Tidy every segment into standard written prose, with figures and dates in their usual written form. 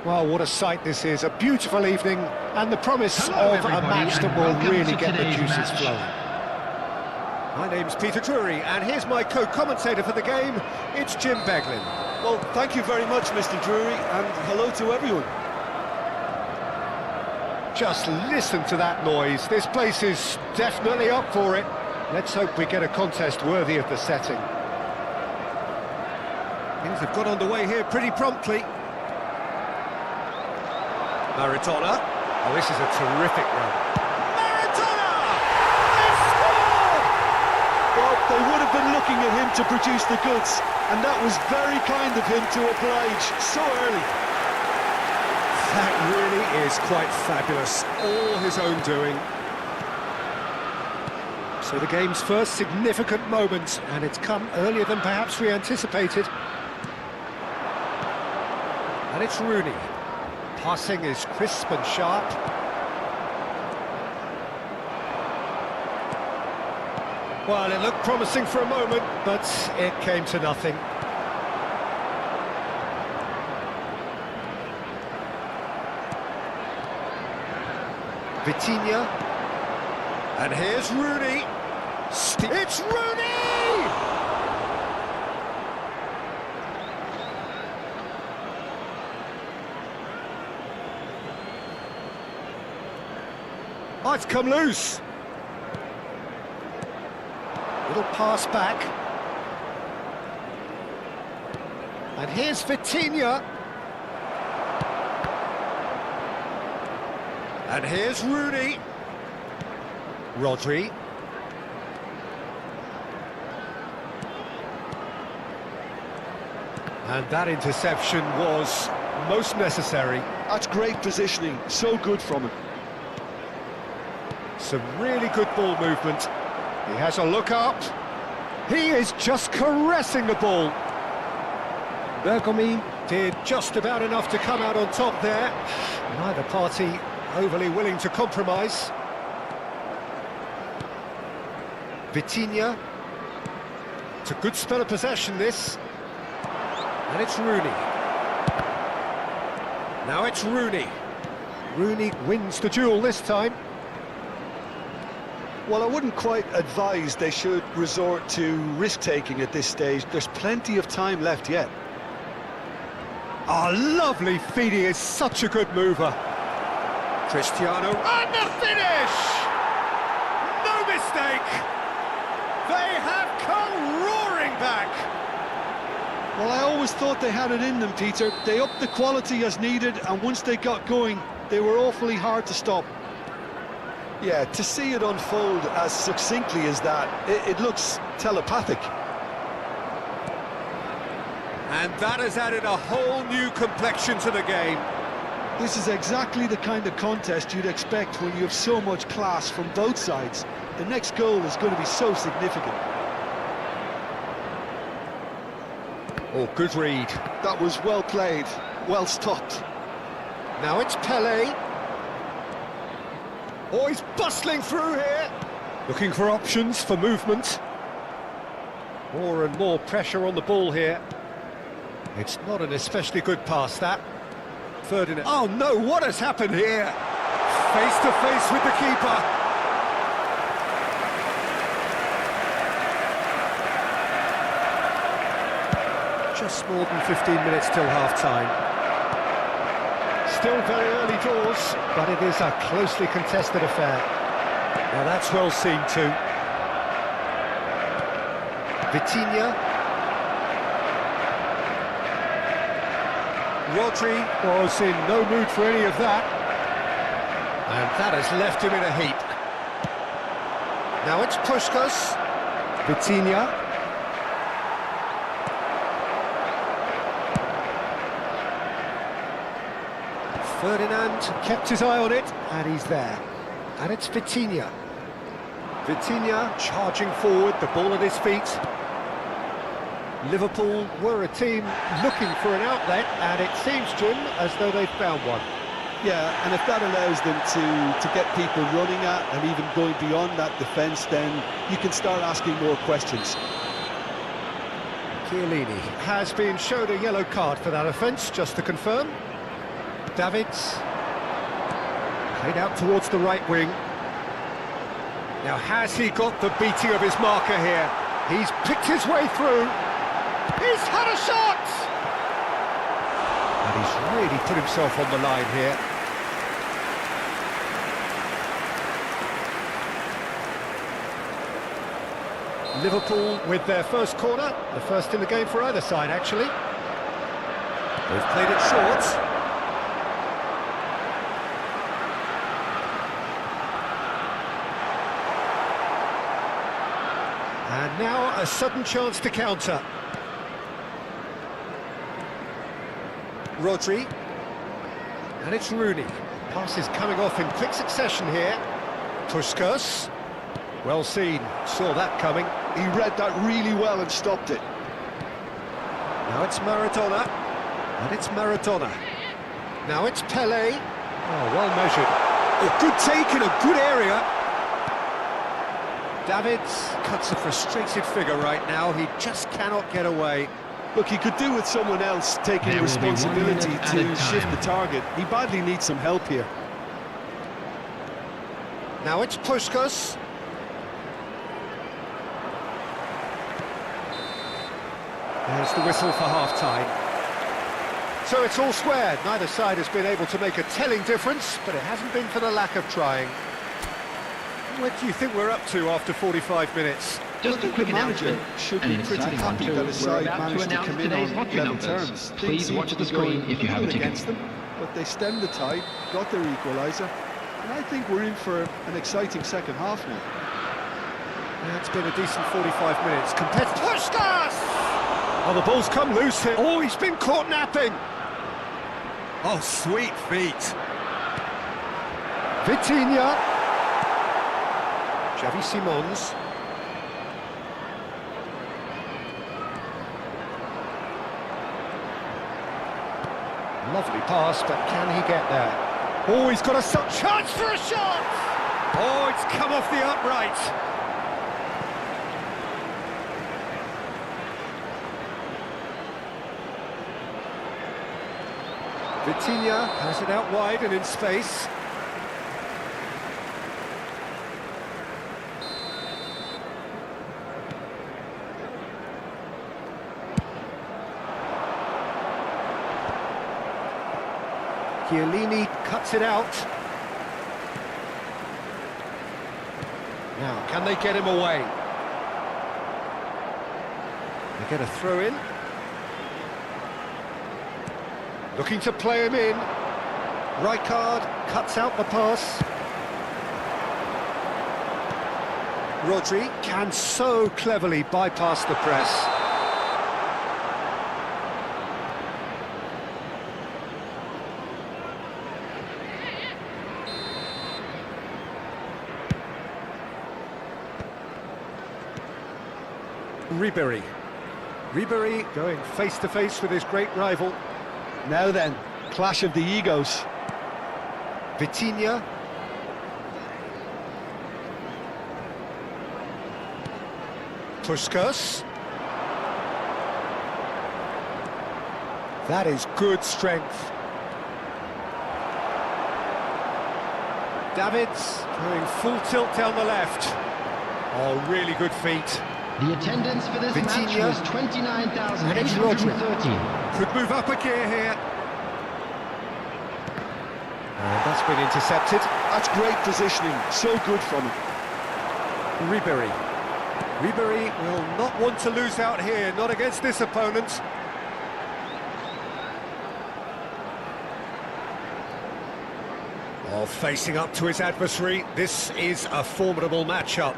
Well, what a sight this is. A beautiful evening and the promise of a match that will really get the juices flowing. My name's Peter Drury, and here's my co-commentator for the game. It's Jim Beglin. Well, thank you very much, Mr. Drury, and hello to everyone. Just listen to that noise. This place is definitely up for it. Let's hope we get a contest worthy of the setting. Things have got underway here pretty promptly. Maradona. Oh, this is a terrific run. Maradona! They scored! Well, they would have been looking at him to produce the goods, and that was very kind of him to oblige so early. That really is quite fabulous. All his own doing. So the game's first significant moment, and it's come earlier than perhaps we anticipated. And it's Rooney. Passing is crisp and sharp. Well, it looked promising for a moment, but it came to nothing. Vitinha. And here's Rooney. It's Rooney! Oh, it's come loose. Little pass back. And here's Vitinha. And here's Rooney. Rodri. And that interception was most necessary. That's great positioning, so good from him. Some really good ball movement. He has a look up. He is just caressing the ball. Bergomi did just about enough to come out on top there. Neither party overly willing to compromise. Vitinha. It's a good spell of possession, this. And it's Rooney. Now it's Rooney. Rooney wins the duel this time. Well, I wouldn't quite advise they should resort to risk-taking at this stage. There's plenty of time left yet. Oh, lovely feed. He is such a good mover. Cristiano, and the finish! No mistake! They have come roaring back! Well, I always thought they had it in them, Peter. They upped the quality as needed, and once they got going, they were awfully hard to stop. Yeah, to see it unfold as succinctly as that, it looks telepathic. And that has added a whole new complexion to the game. This is exactly the kind of contest you'd expect when you have so much class from both sides. The next goal is going to be so significant. Oh, good read. That was well played, well stopped. Now it's Pelé. Oh, he's bustling through here. Looking for options for movement. More and more pressure on the ball here. It's not an especially good pass, that. Ferdinand. Oh no, what has happened here? Face to face with the keeper. Just more than 15 minutes till half-time. Still very early doors, but it is a closely contested affair. Now that's well seen too. Vitinha. Rodri was in no mood for any of that. And that has left him in a heap. Now it's Puskás. Vitinha. Ferdinand kept his eye on it, and he's there. And it's Vitinha. Vitinha charging forward, the ball at his feet. Liverpool were a team looking for an outlet, and it seems, Jim, as though they've found one. Yeah, and if that allows them to get people running at and even going beyond that defence, then you can start asking more questions. Chiellini has been showed a yellow card for that offence, just to confirm. Davids, played out towards the right wing. Now, has he got the beating of his marker here? He's picked his way through. He's had a shot! And he's really put himself on the line here. Liverpool with their first corner, the first in the game for either side, actually. They've played it short. And now a sudden chance to counter. Rodri. And it's Rooney. Pass is coming off in quick succession here. Puskás. Well seen. Saw that coming. He read that really well and stopped it. Now it's Maradona. And it's Maradona. Now it's Pelé. Oh, well measured. A good take in a good area. Davids cuts a frustrated figure right now. He just cannot get away. Look, he could do with someone else taking There will be 1 responsibility minute to added shift time. the target. He badly needs some help here. Now it's Puskas. There's the whistle for half-time. So it's all squared. Neither side has been able to make a telling difference, but it hasn't been for the lack of trying. What do you think we're up to after 45 minutes? Just a quick The manager announcement. should and be an pretty exciting one happy too. that his We're side about to managed to announce come in today's on lottery level numbers. terms. Things Please seemed watch to the be going screen if you have a good ticket. against them, but they stemmed the tide, got their equaliser, and I think we're in for an exciting second half now. Yeah, it's been a decent 45 minutes. Competitive. Puskas! Oh, the ball's come loose here. Oh, he's been caught napping. Oh, sweet feet. Vitinha. Xavi Simons. Lovely pass, but can he get there? Oh, he's got a chance for a shot! Oh, it's come off the upright. Vitinha has it out wide and in space. Chiellini cuts it out. Now, can they get him away? They get a throw in. Looking to play him in. Rijkaard cuts out the pass. Rodri can so cleverly bypass the press. Ribéry. Ribéry going face-to-face with his great rival. Now then, clash of the egos. Vitinha. Puskas. That is good strength. Davids going full tilt down the left. Oh, really good feet. The attendance for this match Vitinha. was And it's Rodri. 29,813. Could move up a gear here. And that's been intercepted. That's great positioning, so good from him. Ribéry. Ribéry will not want to lose out here, not against this opponent. Oh, facing up to his adversary, this is a formidable matchup.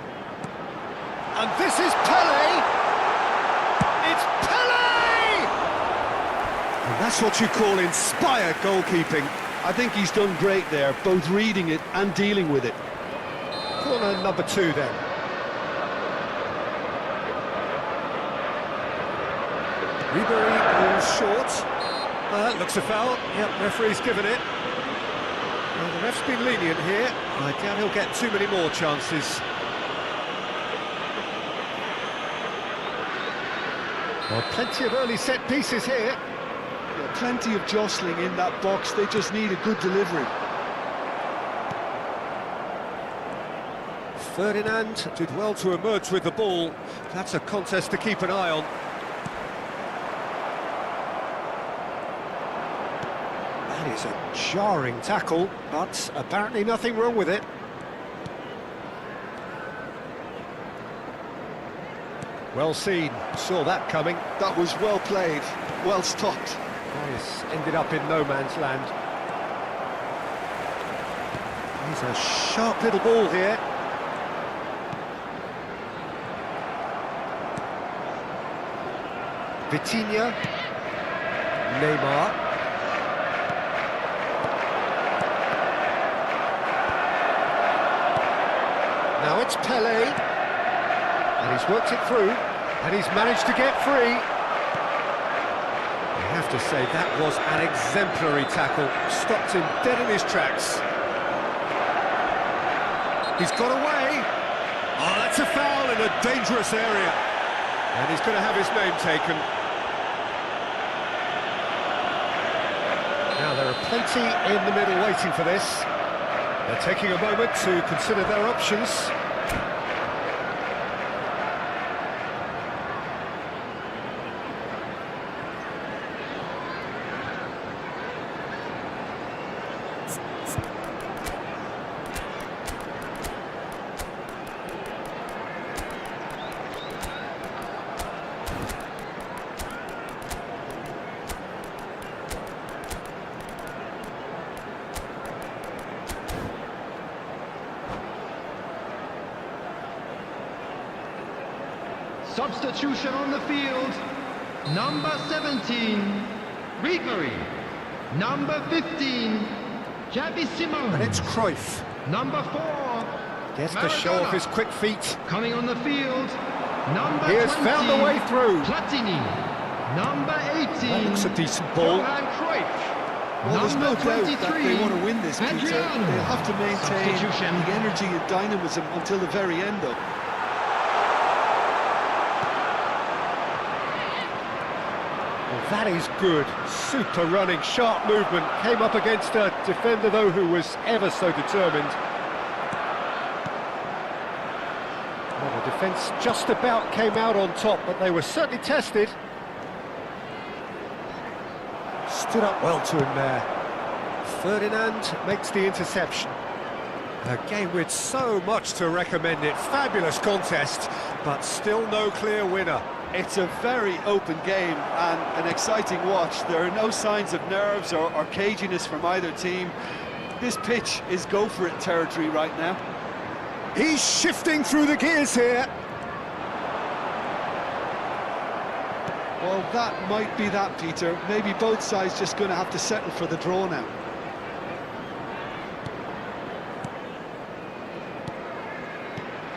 And this is Pelé! It's Pelé! And that's what you call inspired goalkeeping. I think he's done great there, both reading it and dealing with it. Corner number 2 then. Ribéry goes short. Looks a foul. Yep, referee's given it. Well, the ref's been lenient here. I doubt he'll get too many more chances. Well, plenty of early set pieces here. Yeah, plenty of jostling in that box, they just need a good delivery. Ferdinand did well to emerge with the ball. That's a contest to keep an eye on. That is a jarring tackle, but apparently nothing wrong with it. Well seen, saw that coming. That was well played, well stopped. This ended up in no man's land. He's a sharp little ball here. Vitinha. Neymar. Now it's Pelé. And he's worked it through. And he's managed to get free. I have to say, that was an exemplary tackle. Stopped him dead in his tracks. He's got away. Oh, that's a foul in a dangerous area. And he's going to have his name taken. Now, there are plenty in the middle waiting for this. They're taking a moment to consider their options. Substitution on the field. Number 17, Ribery. Number 15, Xavi Simons. And it's Cruyff. Number 4, Gets to show off his quick feet. coming on the field. Number He has 20, found the way through. Platini. Number 18, That looks a decent ball. Johan Cruyff. Well, there's no Number doubt that they 23, want to win this, Peter. Adriano. They'll have to maintain Substitution. the energy and dynamism until the very end, though. Well, that is good. Super running, sharp movement. Came up against a defender, though, who was ever so determined. Well, the defence just about came out on top, but they were certainly tested. Stood up well to him there. Ferdinand makes the interception. A game with so much to recommend it. Fabulous contest, but still no clear winner. It's a very open game and an exciting watch. There are no signs of nerves or caginess from either team. This pitch is go-for-it territory right now. He's shifting through the gears here. Well, that might be that, Peter. Maybe both sides just going to have to settle for the draw now.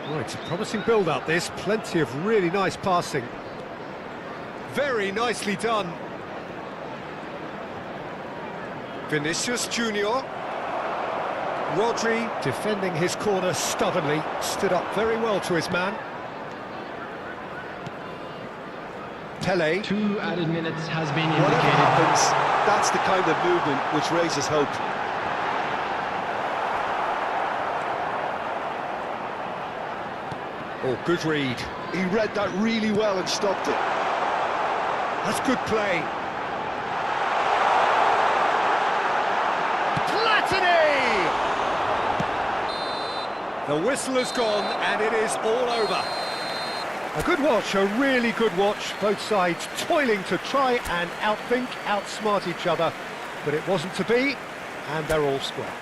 Well, it's a promising build-up, this. Plenty of really nice passing. Very nicely done. Vinicius Junior. Rodri defending his corner stubbornly. Stood up very well to his man. Pele. 2 added minutes has been Whatever indicated. happens, that's the kind of movement which raises hope. Oh, good read. He read that really well and stopped it. That's good play. Platini! The whistle has gone and it is all over. A good watch, a really good watch. Both sides toiling to try and outthink, outsmart each other. But it wasn't to be, and they're all square.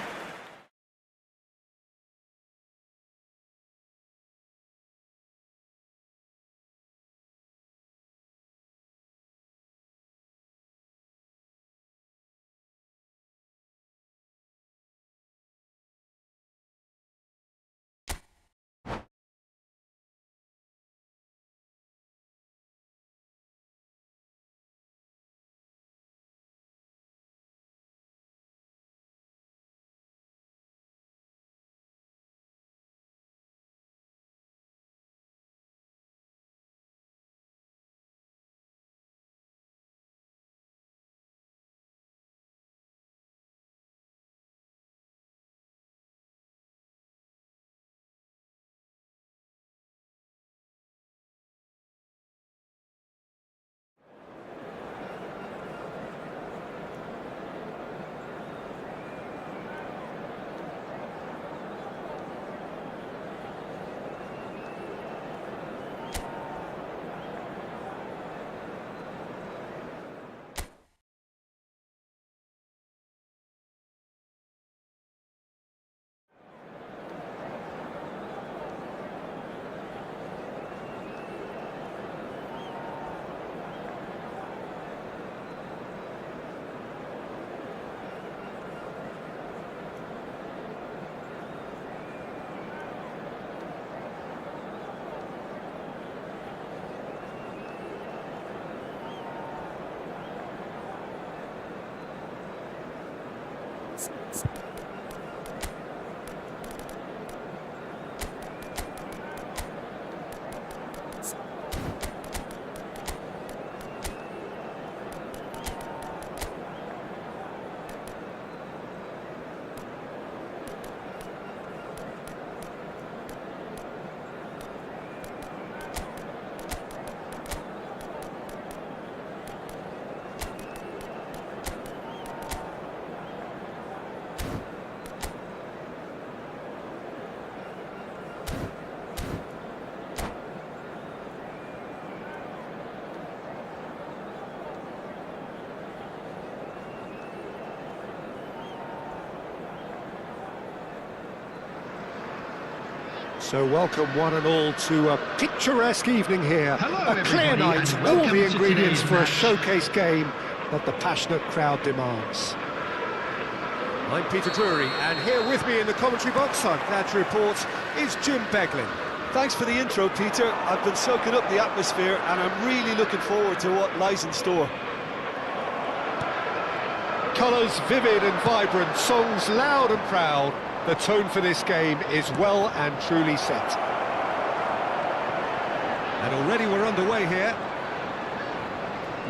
So welcome one and all to a picturesque evening here. Hello, A clear everybody, night, and all welcome the to ingredients today's for a match. showcase game that the passionate crowd demands. I'm Peter Drury, and here with me in the commentary box, I'm glad to report, is Jim Beglin. Thanks for the intro, Peter. I've been soaking up the atmosphere and I'm really looking forward to what lies in store. Colours vivid and vibrant, songs loud and proud. The tone for this game is well and truly set. And already we're underway here.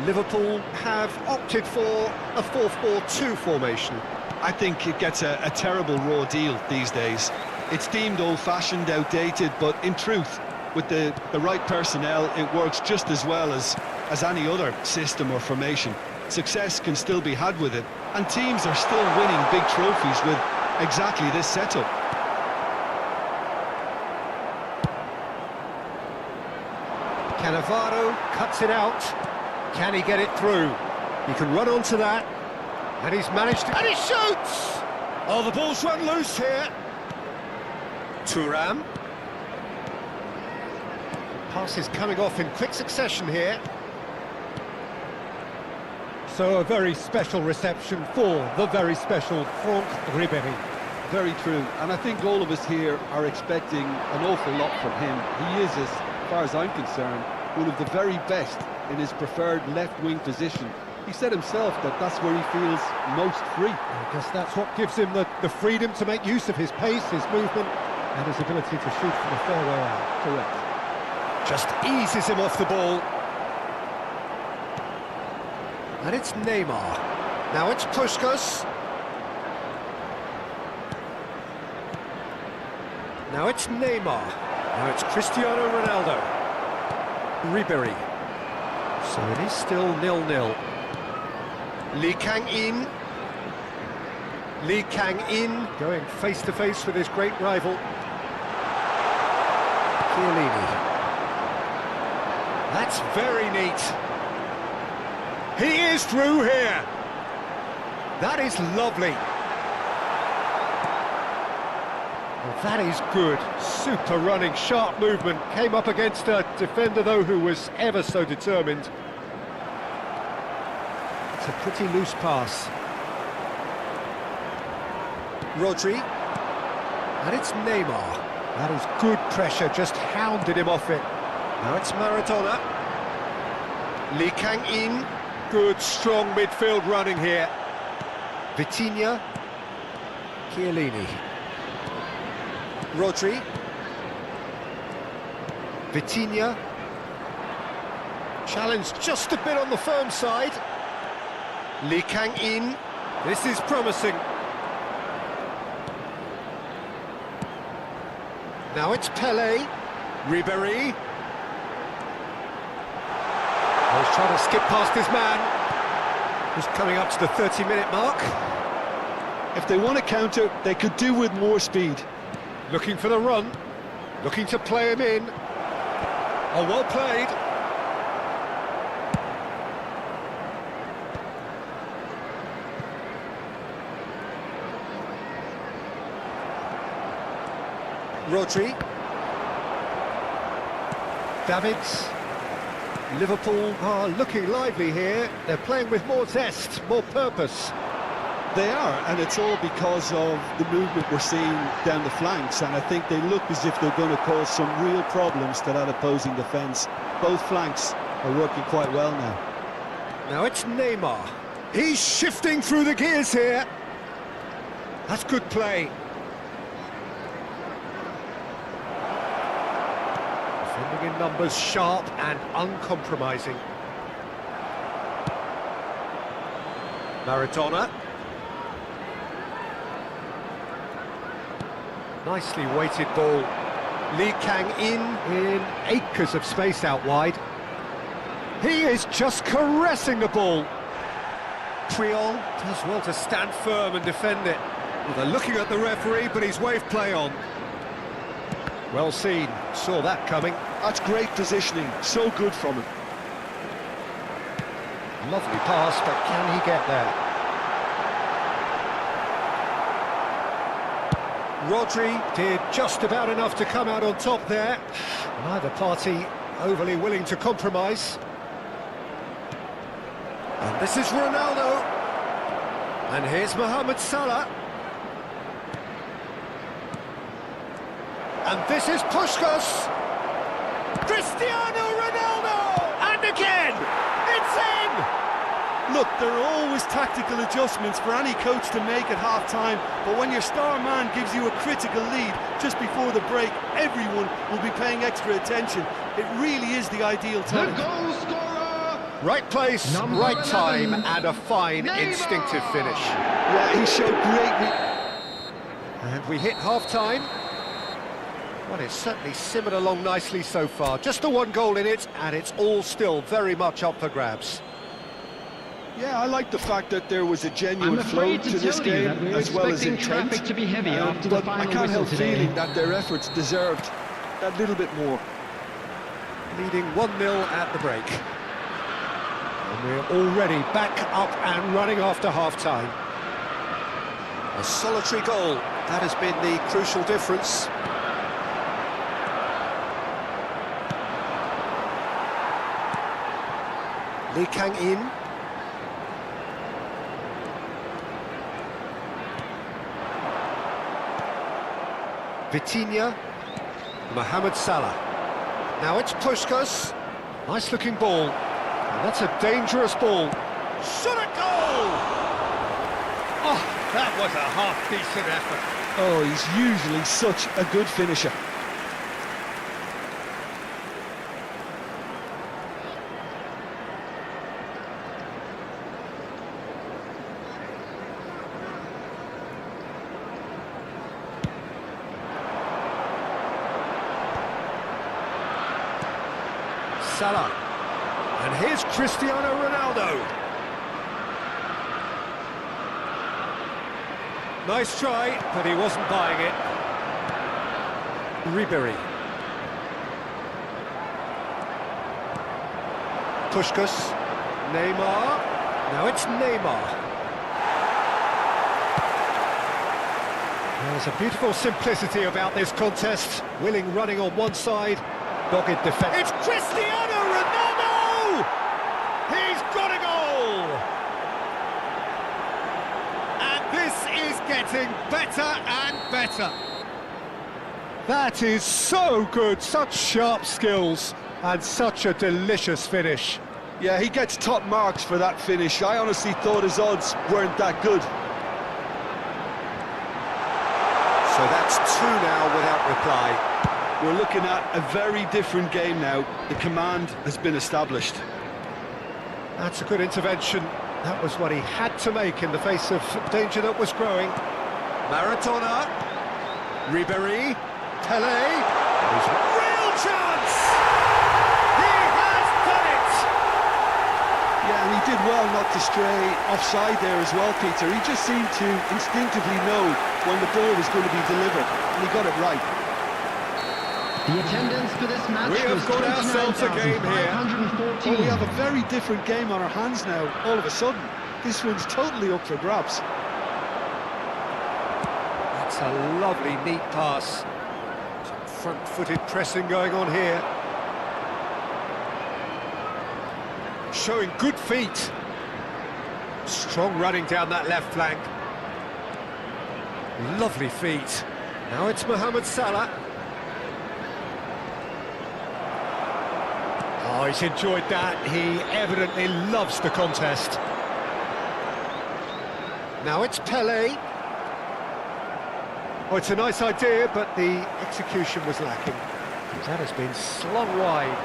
Liverpool have opted for a 4-4-2 formation. I think it gets a terrible raw deal these days. It's deemed old-fashioned, outdated, but in truth, with the right personnel, it works just as well as any other system or formation. Success can still be had with it, and teams are still winning big trophies with exactly this setup. Cannavaro cuts it out. Can he get it through? He can run onto that. And he's managed to... And he shoots! Oh, the ball's run loose here. Thuram. Pass is coming off in quick succession here. So a very special reception for the very special Franck Ribéry. Very true, and I think all of us here are expecting an awful lot from him. He is, as far as I'm concerned, one of the very best in his preferred left-wing position. He said himself that that's where he feels most free. I guess that's what gives him the freedom to make use of his pace, his movement, and his ability to shoot from a fair way out. Correct. Just eases him off the ball. And it's Neymar. Now it's Puskas. Now it's Neymar. Now it's Cristiano Ronaldo. Ribéry. So it is still 0-0. Lee Kang-in. Lee Kang-in going face-to-face with his great rival. Chiellini. That's very neat. He is through here. That is lovely. Well, that is good. Super running, sharp movement. Came up against a defender, though, who was ever so determined. It's a pretty loose pass. Rodri. And it's Neymar. That is good pressure, just hounded him off it. Now it's Maradona. Lee Kang-in. Good, strong midfield running here. Vitinha. Chiellini. Rodri. Vitinha. Challenged just a bit on the firm side. Lee Kang-in. This is promising. Now it's Pelé. Ribéry. He's trying to skip past his man. Just coming up to the 30-minute mark. If they want to counter, they could do with more speed. Looking for the run. Looking to play him in. Oh, well played. Rodri. Davids. Liverpool are looking lively here. They're playing with more zest, more purpose. They are, and it's all because of the movement we're seeing down the flanks, and I think they look as if they're going to cause some real problems to that opposing defence. Both flanks are working quite well now. Now it's Neymar. He's shifting through the gears here. That's good play. Defending in numbers, sharp and uncompromising. Maradona. Nicely weighted ball. Lee Kang-in acres of space out wide. He is just caressing the ball. Puyol does well to stand firm and defend it. Well, they're looking at the referee, but he's waved play on. Well seen, saw that coming. That's great positioning, so good from him. Lovely pass, but can he get there? Rodri did just about enough to come out on top there. Neither party overly willing to compromise. And this is Ronaldo. And here's Mohamed Salah. And this is Puskas. Cristiano Ronaldo! And again! It's in! Look, there are always tactical adjustments for any coach to make at half-time, but when your star man gives you a critical lead just before the break, everyone will be paying extra attention. It really is the ideal The time. goal scorer. Right place, Number right time, 11, and a fine Neymar. instinctive finish. Yeah, he showed great... And we hit half-time. Well, it's certainly simmered along nicely so far. Just the one goal in it, and it's all still very much up for grabs. Yeah, I like the fact that there was a genuine I'm flow afraid to to this tell you that game we're as well as expecting intent. traffic to be heavy after the but I final can't whistle help today. feeling that their efforts deserved that little bit more. Leading 1-0 at the break. And we're already back up and running after half-time. A solitary goal, that has been the crucial difference. Lee Kang-in. Vitinha. Mohamed Salah. Now it's Puskas. Nice looking ball. And that's a dangerous ball. Shot a goal! Oh, that was a half-decent effort. Oh, he's usually such a good finisher. Salah. And here's Cristiano Ronaldo. Nice try, but he wasn't buying it. Ribéry. Puskas. Neymar. Now it's Neymar. There's a beautiful simplicity about this contest. Willing running on one side, dogged defence. It's Cristiano Ronaldo! He's got a goal! And this is getting better and better. That is so good, such sharp skills, and such a delicious finish. Yeah, he gets top marks for that finish. I honestly thought his odds weren't that good. So that's 2 now without reply. We're looking at a very different game now. The command has been established. That's a good intervention. That was what he had to make in the face of danger that was growing. Maradona. Ribéry. Pelé. Real chance! He has done it! Yeah, and he did well not to stray offside there as well, Peter. He just seemed to instinctively know when the ball was going to be delivered, and he got it right. The attendance for this match We have was got ourselves a game here. 29,514. Well, we have a very different game on our hands now, all of a sudden. This one's totally up for grabs. That's a lovely, neat pass. Some front-footed pressing going on here. Showing good feet. Strong running down that left flank. Lovely feet. Now it's Mohamed Salah. Oh, he's enjoyed that. He evidently loves the contest. Now it's Pelé. Oh, it's a nice idea, but the execution was lacking. That has been slung wide.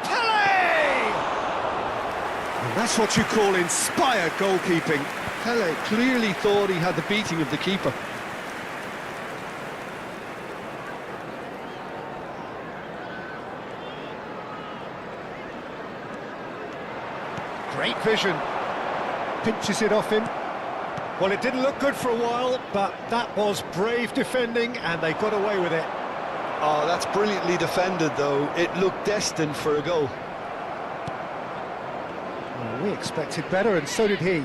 Pelé! And that's what you call inspired goalkeeping. Pelé clearly thought he had the beating of the keeper. Great vision. Pinches it off him. Well, it didn't look good for a while, but that was brave defending, and they got away with it. Oh, that's brilliantly defended, though. It looked destined for a goal. Well, we expected better, and so did he.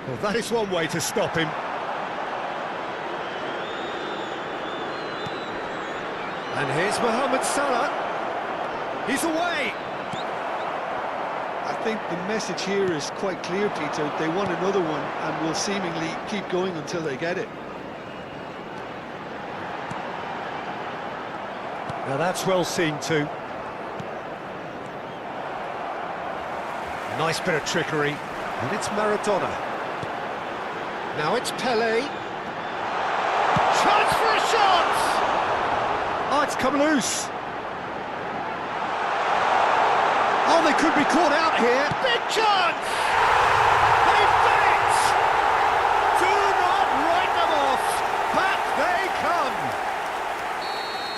Well, that is one way to stop him. And here's Mohamed Salah. He's away. I think the message here is quite clear, Peter. They want another one and will seemingly keep going until they get it. Now that's well seen too. Nice bit of trickery. And it's Maradona. Now it's Pelé. Chance for a shot! Oh, it's come loose. Oh, they could be caught out here. Big chance! They've done it! Do not write them off. Back they come.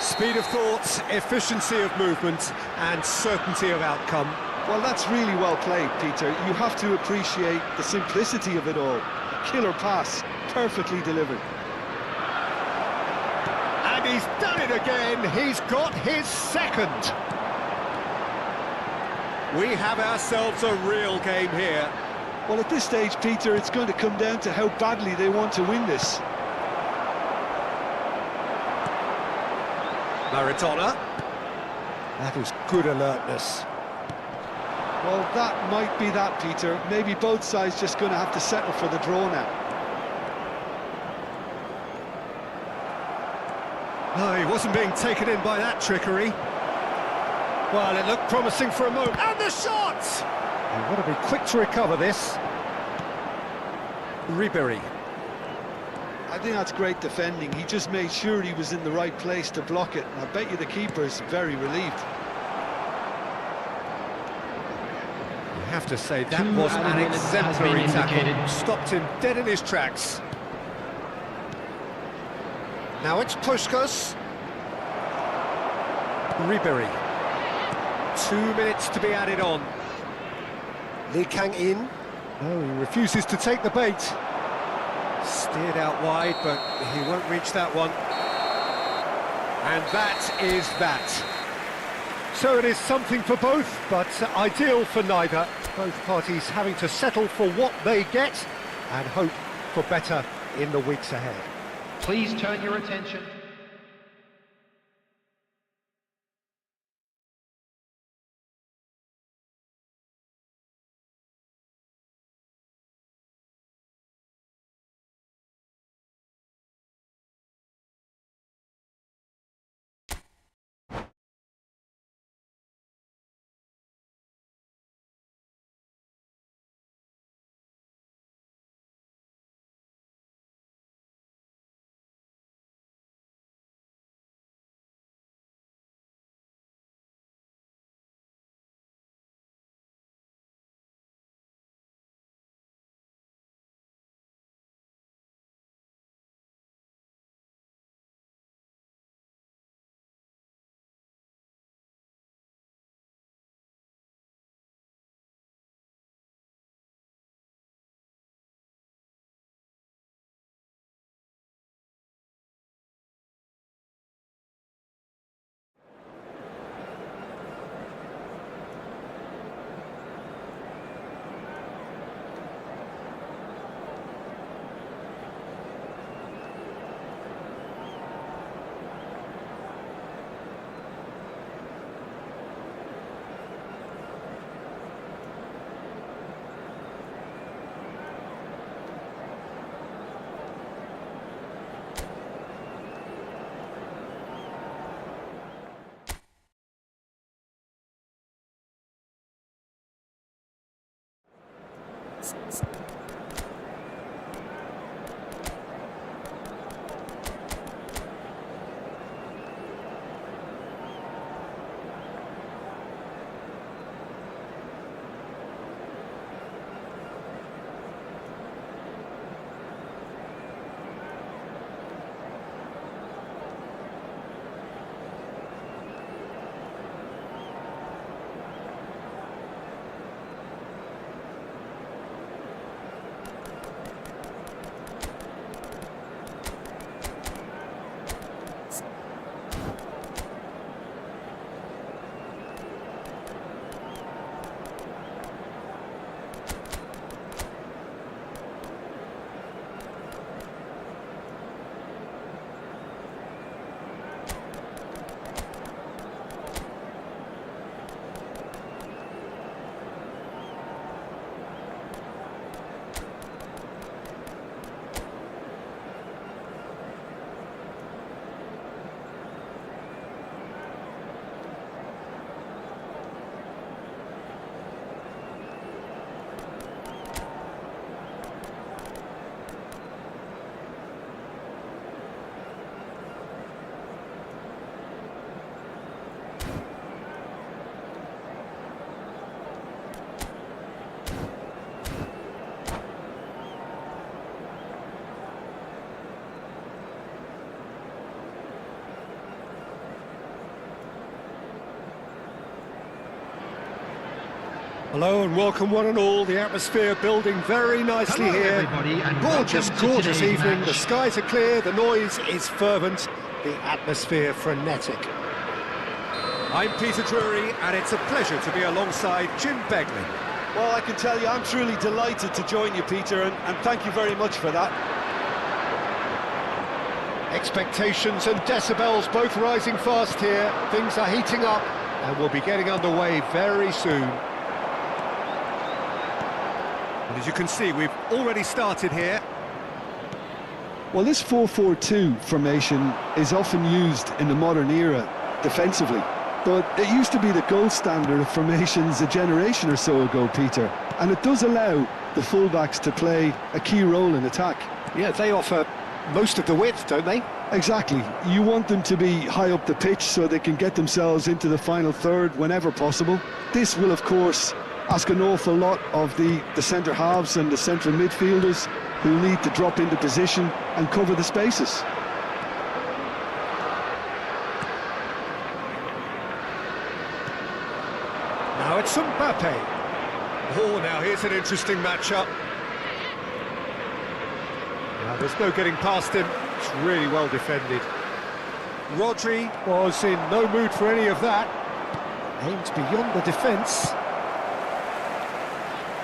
Speed of thought, efficiency of movement, and certainty of outcome. Well, that's really well played, Peter. You have to appreciate the simplicity of it all. Killer pass, perfectly delivered. And he's done it again. He's got his second. We have ourselves a real game here. Well, at this stage, Peter, it's going to come down to how badly they want to win this. Maradona. That was good alertness. Well, that might be that, Peter. Maybe both sides just going to have to settle for the draw now. No, he wasn't being taken in by that trickery. Well, it looked promising for a moment. And the shot! They've got to be quick to recover this. Ribéry. I think that's great defending. He just made sure he was in the right place to block it. I bet you the keeper's very relieved. You have to say that 2 was added an minutes has exemplary been tackle. indicated. Stopped him dead in his tracks. Now it's Puskás. Ribéry. 2 minutes to be added on. Lee Kang-in. No, he refuses to take the bait. Steered out wide, but he won't reach that one. And that is that. So it is something for both, but ideal for neither. Both parties having to settle for what they get and hope for better in the weeks ahead. Please turn your attention Hello and welcome one and all. The atmosphere building very nicely Hello, here. everybody, and Gorgeous, welcome to gorgeous today's evening. match. The skies are clear, the noise is fervent, the atmosphere frenetic. I'm Peter Drury and it's a pleasure to be alongside Jim Begley. Well, I can tell you, I'm truly delighted to join you, Peter, and thank you very much for that. Expectations and decibels both rising fast here. Things are heating up and we'll be getting underway very soon. And as you can see, we've already started here. Well, this 4-4-2 formation is often used in the modern era defensively, but it used to be the gold standard of formations a generation or so ago, Peter, and it does allow the fullbacks to play a key role in attack. Yeah, they offer most of the width, don't they? Exactly. You want them to be high up the pitch so they can get themselves into the final third whenever possible. This will, of course, ask an awful lot of the centre halves and the central midfielders who need to drop into position and cover the spaces. Now it's Mbappe. Oh, now here's an interesting matchup. Now there's no getting past him. It's really well defended. Rodri was in no mood for any of that. Aimed beyond the defence.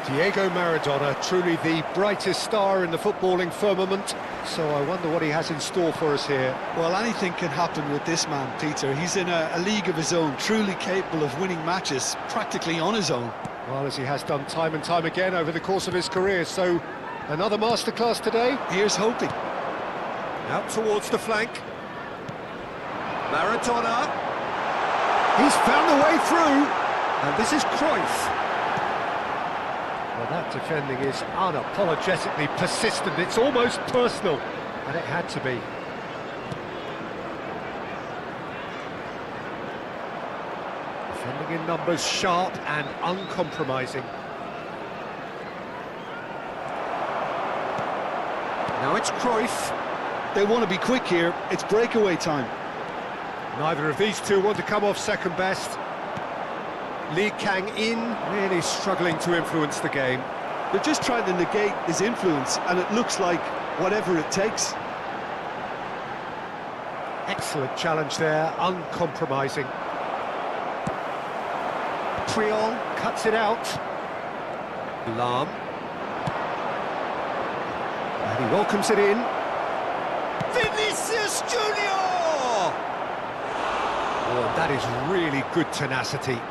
Diego Maradona, truly the brightest star in the footballing firmament. So I wonder what he has in store for us here. Well, anything can happen with this man, Peter. He's in a league of his own, truly capable of winning matches, practically on his own. Well, as he has done time and time again over the course of his career. So another masterclass today. Here's hoping. Out towards the flank. Maradona. He's found the way through. And this is Cruyff. Well, that defending is unapologetically persistent. It's almost personal. And it had to be. Defending in numbers, sharp and uncompromising. Now it's Cruyff. They want to be quick here. It's breakaway time. Neither of these two want to come off second best. Lee Kang-in really struggling to influence the game. They're just trying to negate his influence, and it looks like whatever it takes. Excellent challenge there, uncompromising. Priol cuts it out. Lahm. And he welcomes it in. Vinicius Junior! Oh, that is really good tenacity.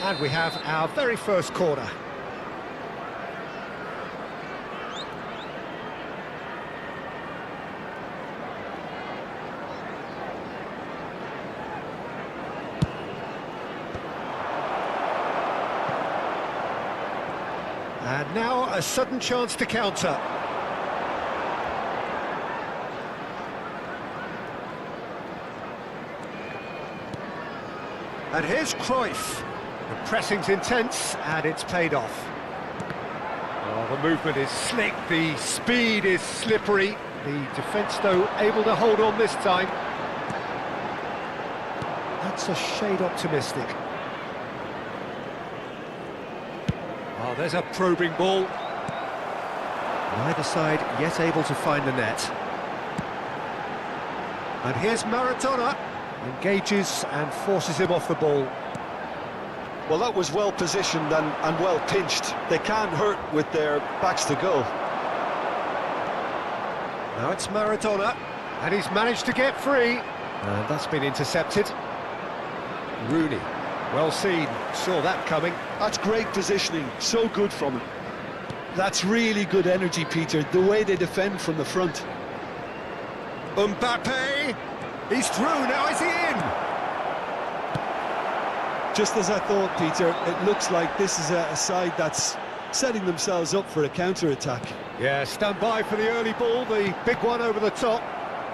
And we have our very first corner. And now a sudden chance to counter. And here's Cruyff. The pressing's intense, and it's paid off. Oh, the movement is slick, the speed is slippery. The defence, though, able to hold on this time. That's a shade optimistic. Oh, there's a probing ball. Neither side yet able to find the net. And here's Maradona. Engages and forces him off the ball. Well, that was well positioned and well pinched. They can't hurt with their backs to goal. Now it's Maradona, and he's managed to get free. And that's been intercepted. Rooney, well seen, saw that coming. That's great positioning, so good from him. That's really good energy, Peter, the way they defend from the front. Mbappe, he's through, now is he in? Just as I thought, Peter, it looks like this is a side that's setting themselves up for a counter-attack. Yeah, stand by for the early ball, the big one over the top.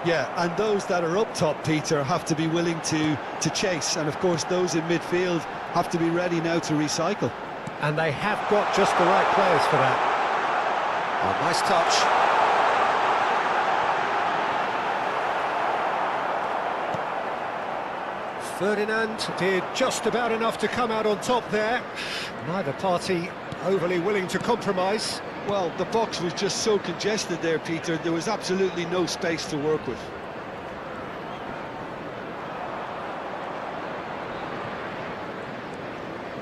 Yeah, and those that are up top, Peter, have to be willing to chase, and of course those in midfield have to be ready now to recycle. And they have got just the right players for that. Oh, nice touch. Ferdinand did just about enough to come out on top there. Neither party overly willing to compromise. Well, the box was just so congested there, Peter. There was absolutely no space to work with.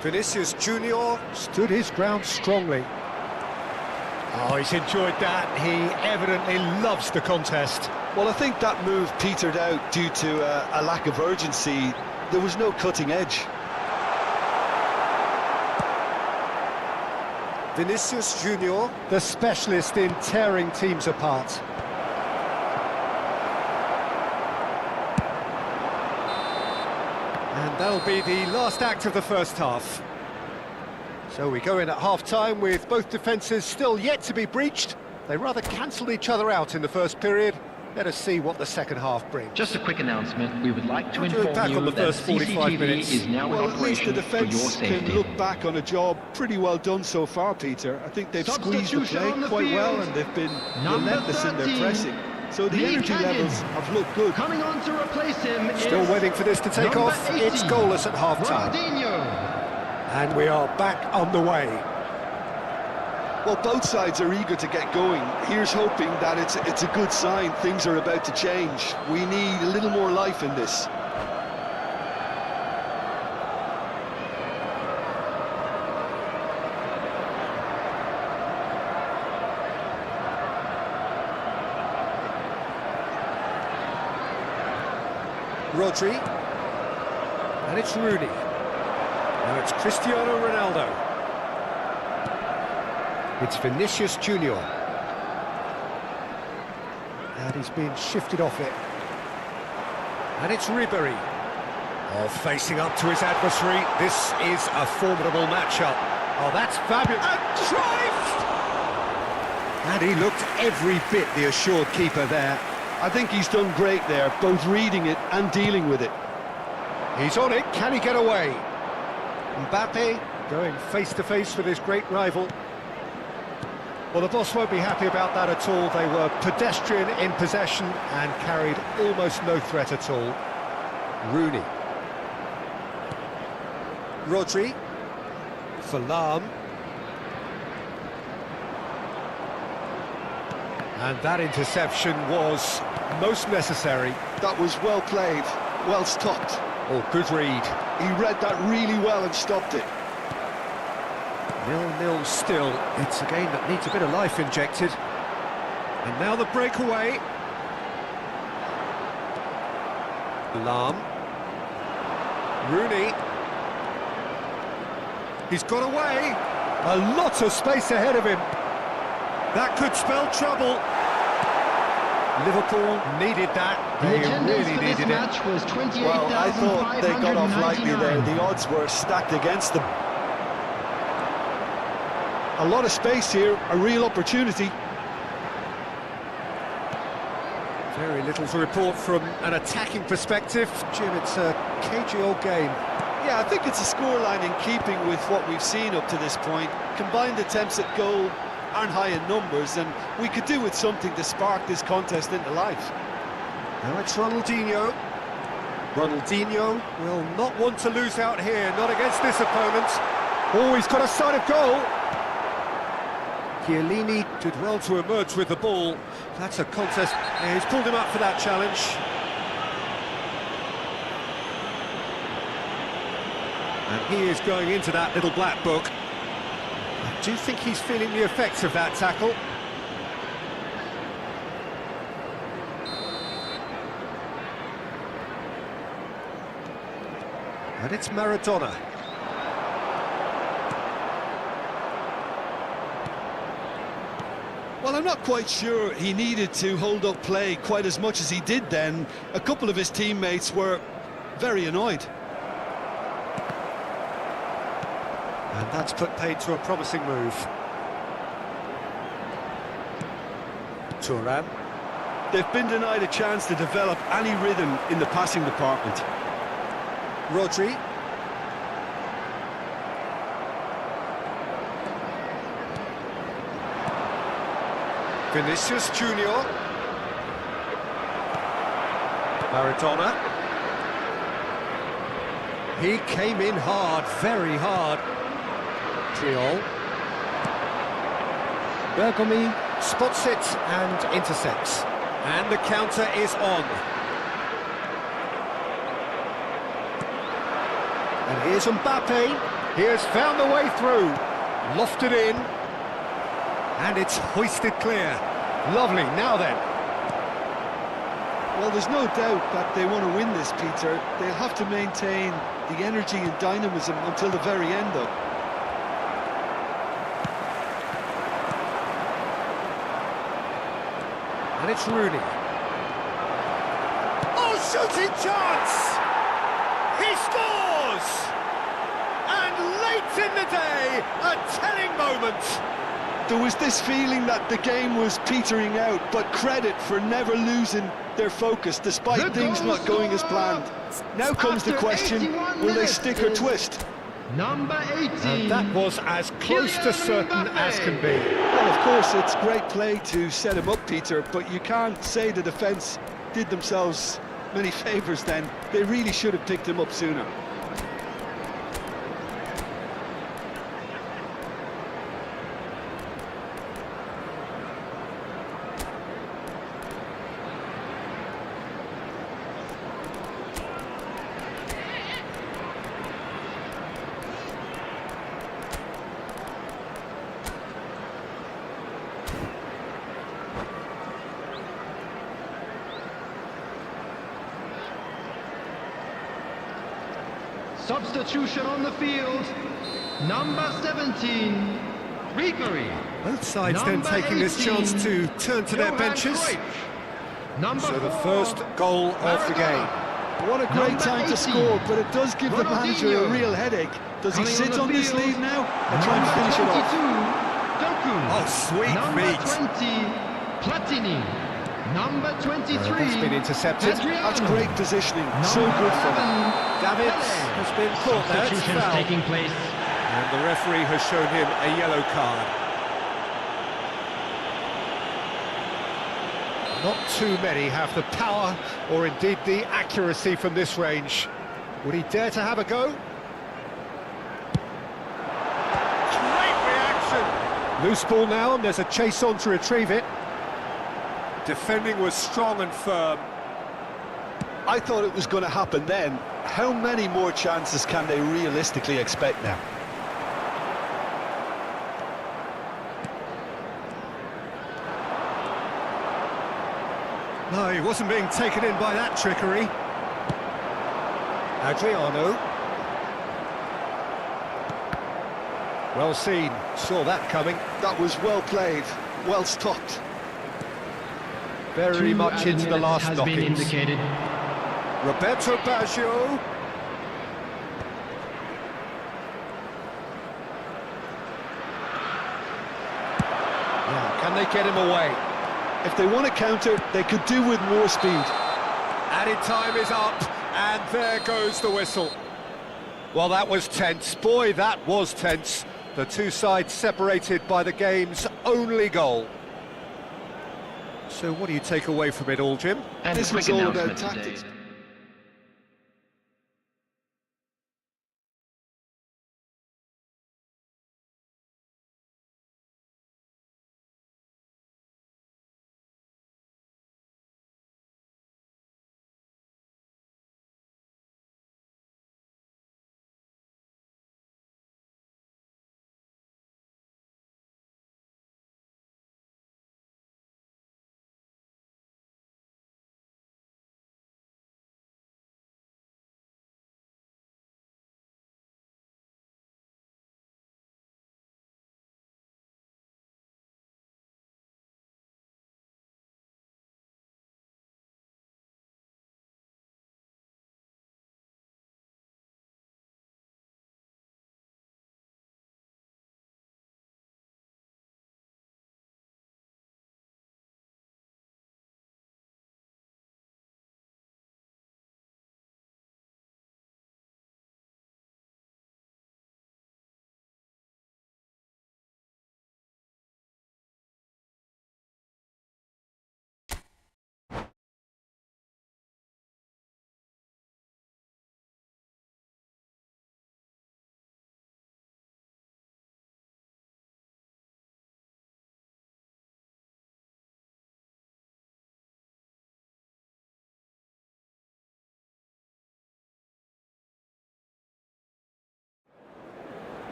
Vinicius Junior stood his ground strongly. Oh, he's enjoyed that. He evidently loves the contest. Well, I think that move petered out due to a lack of urgency. There was no cutting edge. Vinicius Junior, the specialist in tearing teams apart. And that'll be the last act of the first half. So we go in at half-time with both defences still yet to be breached. They rather cancelled each other out in the first period. Let us see what the second half brings. Just a quick announcement. We would like to What do you inform back you on the that first 45 CCTV minutes? is now Well, in at least the operation for your defence can safety. look back on a job pretty well done so far, Peter. I think they've squeezed the Substitution play on the quite well, field. and they've been Number relentless in their 13, pressing. So the Lee energy Cannon. levels have looked good. Coming on to replace him Still is waiting for this to take number off. It's 18, goalless at half-time. Ronaldinho. And we are back on the way. Well, both sides are eager to get going. Here's hoping that it's a good sign. Things are about to change. We need a little more life in this. Rodri. And it's Rooney. Now it's Cristiano Ronaldo. It's Vinicius Junior. And he's been shifted off it. And it's Ribery. Oh, facing up to his adversary. This is a formidable matchup. Oh, that's fabulous. And drive! And he looked every bit the assured keeper there. I think he's done great there, both reading it and dealing with it. He's on it. Can he get away? Mbappe going face-to-face with his great rival. Well, the boss won't be happy about that at all. They were pedestrian in possession and carried almost no threat at all. Rooney. Rodri. For Lahm. And that interception was most necessary. That was well played, well stopped. Oh, good read. He read that really well and stopped it. 0-0 still. It's a game that needs a bit of life injected. And now the breakaway. Lahm. Rooney. He's got away. A lot of space ahead of him. That could spell trouble. Liverpool needed that. The They attendance really for this needed it. match was 28,599. Well, I thought they got off lightly there. The odds were stacked against them. A lot of space here, a real opportunity. Very little to report from an attacking perspective. Jim, it's a cagey old game. Yeah, I think it's a scoreline in keeping with what we've seen up to this point. Combined attempts at goal aren't high in numbers, and we could do with something to spark this contest into life. Now it's Ronaldinho. Ronaldinho will not want to lose out here, not against this opponent. Oh, he's got a sight of goal. Chiellini did well to emerge with the ball. That's a contest. Yeah, he's pulled him up for that challenge. And he is going into that little black book. I do think he's feeling the effects of that tackle. And it's Maradona. Well, I'm not quite sure he needed to hold up play quite as much as he did then. A couple of his teammates were very annoyed. And that's put paid to a promising move. Thuram. They've been denied a chance to develop any rhythm in the passing department. Rodri. Vinicius Junior. Maradona. He came in hard, very hard. Triol. Bergomi spots it and intercepts. And the counter is on. And here's Mbappe. He has found the way through. Lofted in. And it's hoisted clear. Lovely, now then. Well, there's no doubt that they want to win this, Peter. They'll have to maintain the energy and dynamism until the very end, though. And it's Rooney. Oh, shooting chance! He scores! And late in the day, a telling moment. There was this feeling that the game was petering out, but credit for never losing their focus despite things not going as planned. Now comes the question, will they stick or twist? Number 18. And that was as close to certain as can be. Well, of course, it's great play to set him up, Peter, but you can't say the defence did themselves many favours then. They really should have picked him up sooner. Substitution on the field. Number 17, Ribery. Both sides then Number taking this 18, chance to turn to their Johan benches. Cruyff. Number So the 4, first goal of the game. What a great Number time to 18, score, but it does give the manager a Ronaldinho. real headache. Does he Coming sit on on the this field. lead now and try and finish it off? Doku. Oh, sweet Number meat. 20, Platini. Number 23, That's been intercepted. Adriano. That's great positioning, so good for them. Davids Pele. has been caught there. It's Substitutions foul. taking place. And the referee has shown him a yellow card. Not too many have the power or indeed the accuracy from this range. Would he dare to have a go? Great reaction! Loose ball now, and there's a chase on to retrieve it. Defending was strong and firm. I thought it was going to happen then. How many more chances can they realistically expect now? No, he wasn't being taken in by that trickery. Adriano. Well seen, saw that coming. That was well played, well stopped. Very much added into the minutes last has been knockings. indicated. Roberto Baggio. Yeah, can they get him away? If they want to counter, they could do with more speed. Added time is up, and there goes the whistle. Well, that was tense. Boy, that was tense. The two sides separated by the game's only goal. So what do you take away from it all, Jim? And This a was quick all about announcement today. tactics.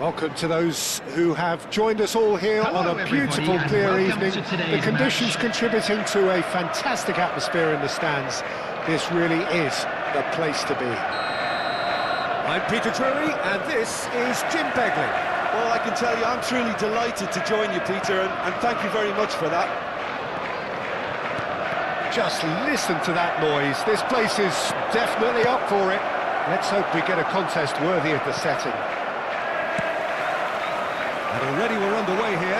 Welcome to those who have joined us all here Hello, on a everybody, beautiful, and clear welcome evening. to today's The conditions match. contributing to a fantastic atmosphere in the stands. This really is the place to be. I'm Peter Drury, and this is Jim Begley. Well, I can tell you, I'm truly delighted to join you, Peter, and thank you very much for that. Just listen to that noise. This place is definitely up for it. Let's hope we get a contest worthy of the setting. And already we're underway here.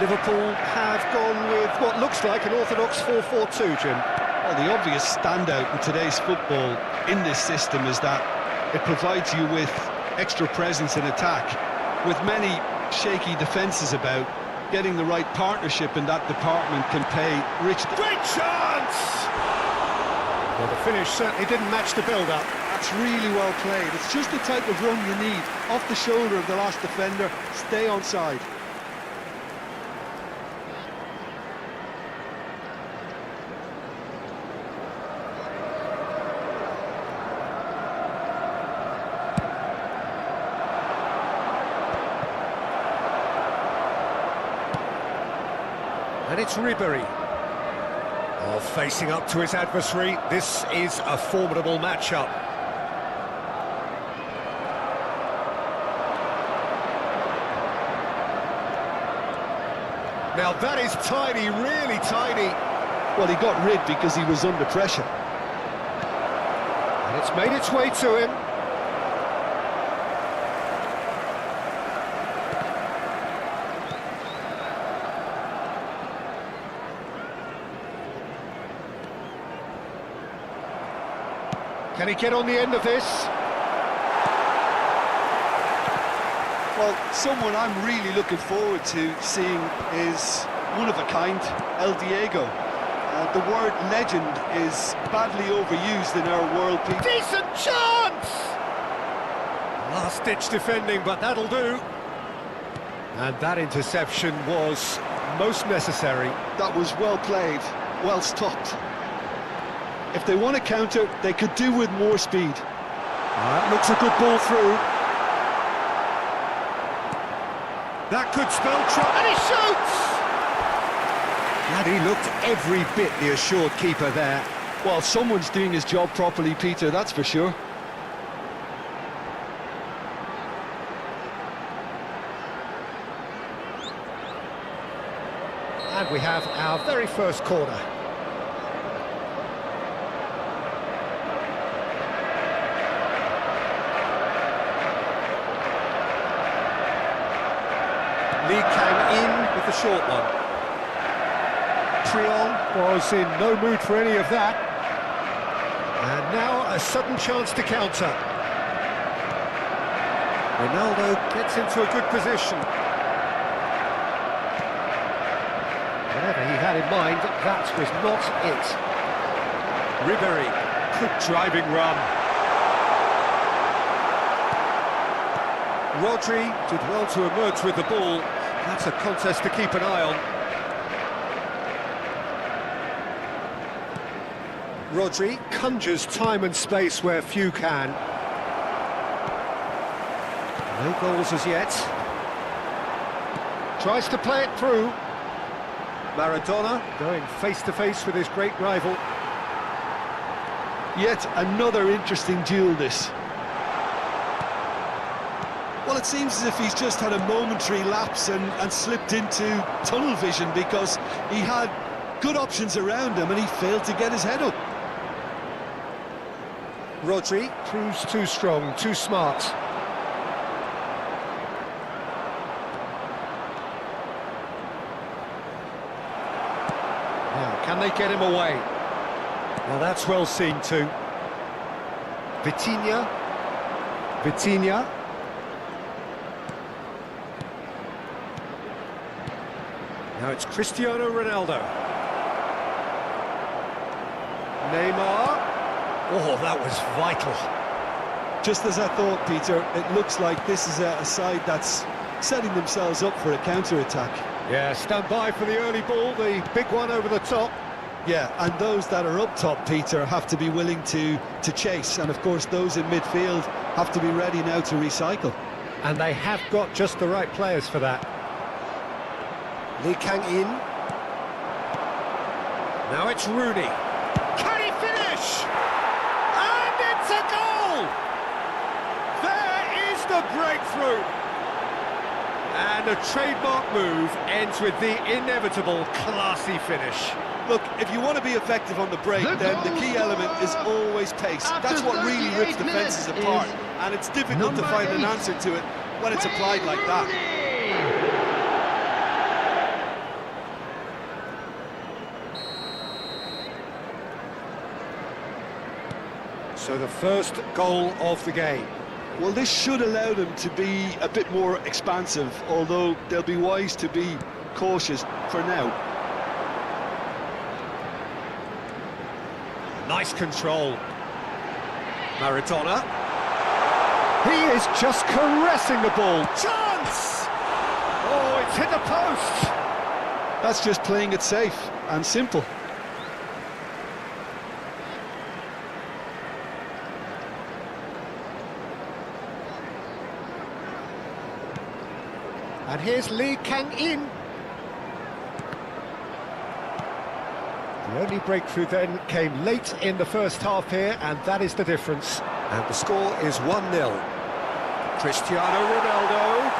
Liverpool have gone with what looks like an orthodox 4-4-2, Jim. Well, the obvious standout in today's football in this system is that it provides you with extra presence in attack. With many shaky defences about, getting the right partnership in that department can pay rich... Great chance! Well, the finish certainly didn't match the build-up. That's really well played. It's just the type of run you need. Off the shoulder of the last defender, stay onside. And it's Ribery. Oh, facing up to his adversary. This is a formidable matchup. Now that is tiny, really tiny. Well, he got rid because he was under pressure. And it's made its way to him. Can he get on the end of this? Well, someone I'm really looking forward to seeing is one of a kind, El Diego. The word legend is badly overused in our world, Pete. Decent chance! Last-ditch defending, but that'll do. And that interception was most necessary. That was well played, well stopped. If they want to counter, they could do with more speed. That looks a good ball through. That could spell trouble, and he shoots! And he looked every bit the assured keeper there. Well, someone's doing his job properly, Peter, that's for sure. And we have our very first corner. Lee came in with the short one. Triol was in no mood for any of that. And now a sudden chance to counter. Ronaldo gets into a good position. Whatever he had in mind, that was not it. Ribery, good driving run. Rodri did well to emerge with the ball. That's a contest to keep an eye on. Rodri conjures time and space where few can. No goals as yet. Tries to play it through. Maradona going face-to-face with his great rival. Yet another interesting duel, this. Well, it seems as if he's just had a momentary lapse and slipped into tunnel vision because he had good options around him and he failed to get his head up. Rodri proves too strong, too smart. Now, can they get him away? Well, that's well seen too. Vitinha. Now it's Cristiano Ronaldo. Neymar. Oh, that was vital. Just as I thought, Peter, it looks like this is a side that's setting themselves up for a counter-attack. Yeah, stand by for the early ball, the big one over the top. Yeah, and those that are up top, Peter, have to be willing to chase. And of course, those in midfield have to be ready now to recycle. And they have got just the right players for that. Lee Kang-in. Now it's Rooney. Can he finish? And it's a goal! There is the breakthrough! And a trademark move ends with the inevitable classy finish. Look, if you want to be effective on the break, then the key element is always pace. That's what really rips defences apart. And it's difficult to find an answer to it when it's applied like that. So the first goal of the game. Well, this should allow them to be a bit more expansive, although they'll be wise to be cautious for now. Nice control. Maradona. He is just caressing the ball. Chance! Oh, it's hit the post. That's just playing it safe and simple. And here's Lee Kang-in. The only breakthrough then came late in the first half here, and that is the difference. And the score is 1-0. Cristiano Ronaldo.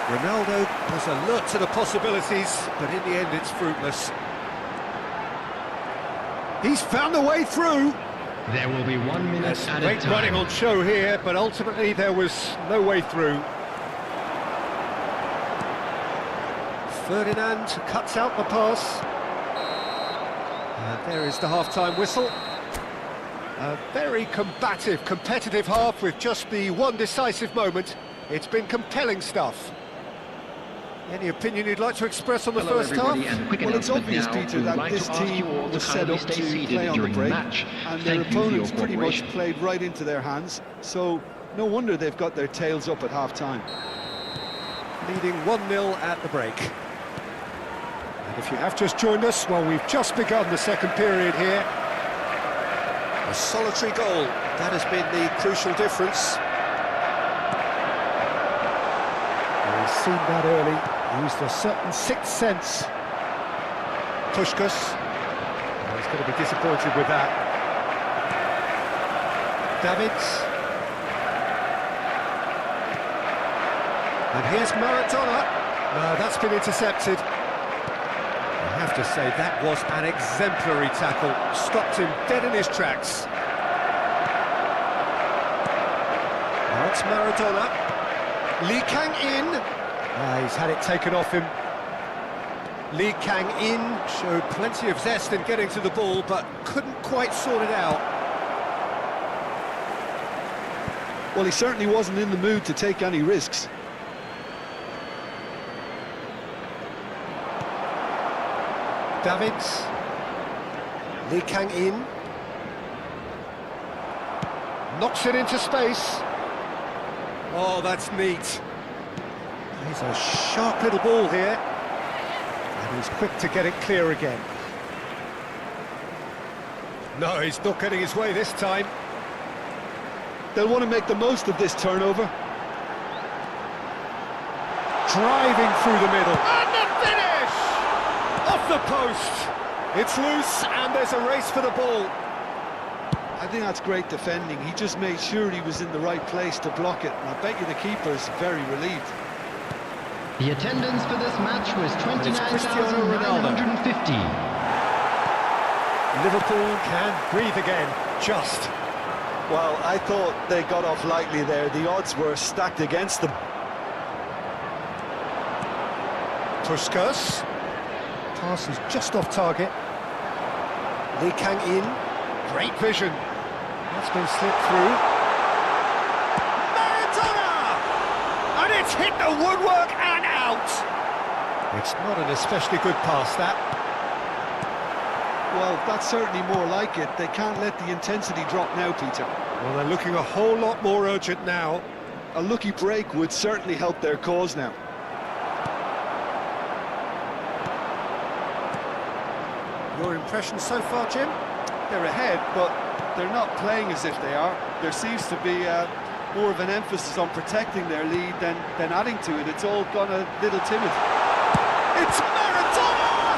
Ronaldo was alert to the possibilities, but in the end it's fruitless. He's found a way through. There will be 1 minute There's at a great time. running on show here, but ultimately there was no way through. Ferdinand cuts out the pass. And there is the half-time whistle. A very combative, competitive half with just the one decisive moment. It's been compelling stuff. Any opinion you'd like to express on the first half? Well, it's obvious, Peter, that this team was set up to play on the break, and their opponents pretty much played right into their hands, so no wonder they've got their tails up at half-time. Leading 1-0 at the break. And if you have just joined us, well, we've just begun the second period here. A solitary goal, that has been the crucial difference. Well, he's seen that early, used a certain sixth sense. Puskás, well, he's going to be disappointed with that. Davids. And here's Maradona. No, that's been intercepted. I have to say, that was an exemplary tackle. Stopped him dead in his tracks. Now it's Maradona. Lee Kang-in. He's had it taken off him. Lee Kang-in showed plenty of zest in getting to the ball, but couldn't quite sort it out. Well, he certainly wasn't in the mood to take any risks. Davids. Lee Kang-in. Knocks it into space. Oh, that's neat. He's a sharp little ball here. And he's quick to get it clear again. No, he's not getting his way this time. They'll want to make the most of this turnover. Driving through the middle. And the finish! Off the post. It's loose and there's a race for the ball. I think that's great defending. He just made sure he was in the right place to block it. And I bet you the keeper's very relieved. The attendance for this match was Cristiano Ronaldo. 29,950. Liverpool can breathe again, just. Well, I thought they got off lightly there. The odds were stacked against them. Puskás. Pass is just off target. Lee Kang-in. Great vision. That's been slipped through. Maradona! And it's hit the woodwork and out. It's not an especially good pass, that. Well, that's certainly more like it. They can't let the intensity drop now, Peter. Well, they're looking a whole lot more urgent now. A lucky break would certainly help their cause now. Your impression so far, Jim? They're ahead, but they're not playing as if they are. There seems to be more of an emphasis on protecting their lead than adding to it. It's all gone a little timid. It's Maradona!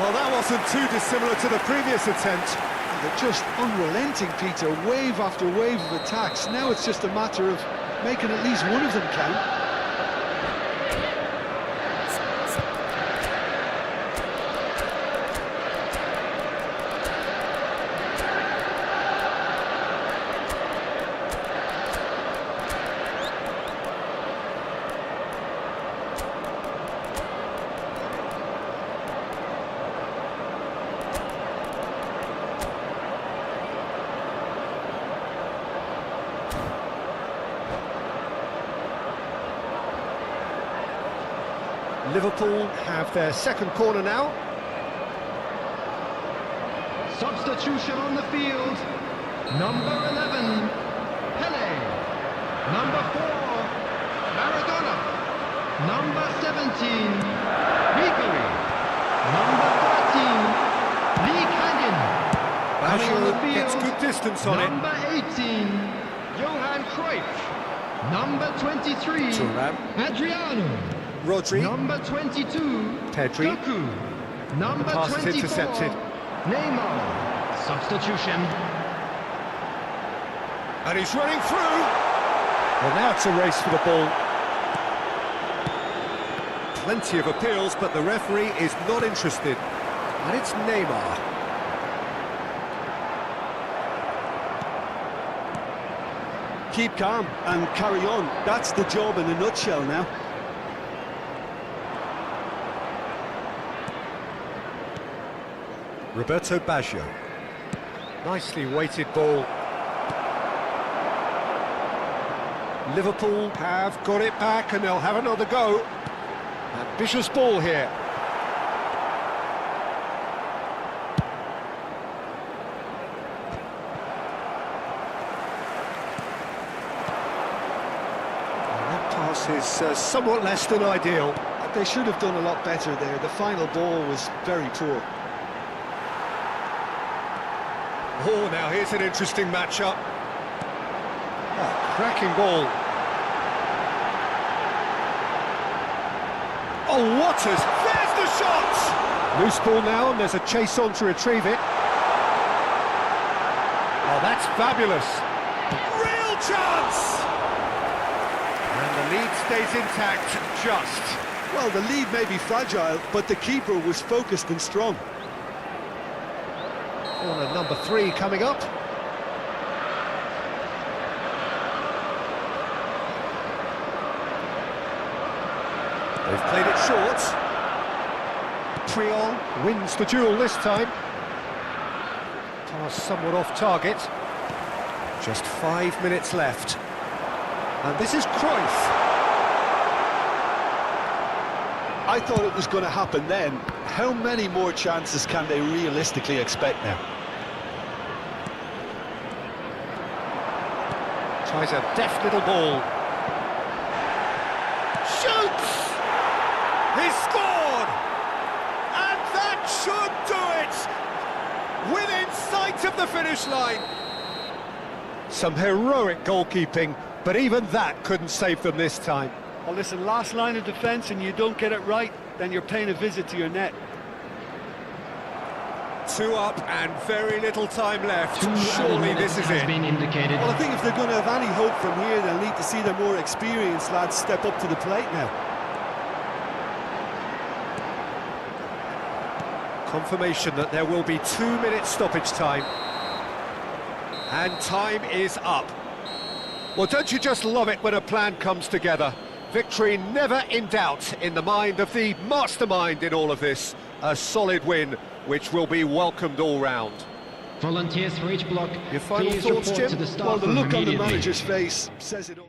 Well, that wasn't too dissimilar to the previous attempt. They're just unrelenting, Peter, wave after wave of attacks. Now it's just a matter of making at least one of them count. Liverpool have their second corner now. Substitution on the field. Number 11, Pele. Number 4, Maradona. Number 17, Ribery. Number 13, Lee Canyon. Coming on the Baggio field. gets good distance on it. Number 18, Johan Cruyff. Number 23, Thuram. Adriano. Rodri. Number 22, Pedri. Doku. Number Pass is 24, intercepted. Neymar. Substitution. And he's running through. Well, now it's a race for the ball. Plenty of appeals, but the referee is not interested. And it's Neymar. Keep calm and carry on. That's the job in a nutshell now. Roberto Baggio. Nicely weighted ball. Liverpool have got it back and they'll have another go. Ambitious ball here. And that pass is somewhat less than ideal. They should have done a lot better there. The final ball was very poor. Oh, now here's an interesting matchup. Oh, cracking ball. Oh, what a... There's the shot! Loose ball now, and there's a chase on to retrieve it. Oh, that's fabulous. Real chance! And the lead stays intact, just. Well, the lead may be fragile, but the keeper was focused and strong. Corner number 3 coming up. They've played it short. Puyol wins the duel this time. Pass somewhat off target. Just 5 minutes left. And this is Cruyff. I thought it was going to happen then. How many more chances can they realistically expect now? Tries a deft little ball. Shoots! He's scored! And that should do it! Within sight of the finish line. Some heroic goalkeeping, but even that couldn't save them this time. Well, listen, last line of defence and you don't get it right, then you're paying a visit to your net. 2 up and very little time left. 2 Surely this is has it. been indicated. Well, I think if they're going to have any hope from here, they'll need to see their more experienced lads step up to the plate now. Confirmation that there will be 2 minutes stoppage time. And time is up. Well, don't you just love it when a plan comes together? Victory never in doubt in the mind of the mastermind in all of this. A solid win, which will be welcomed all round. Volunteers for each block. Your final Please thoughts, report Jim? to the staff Well, the room look on the immediately. manager's face says it all.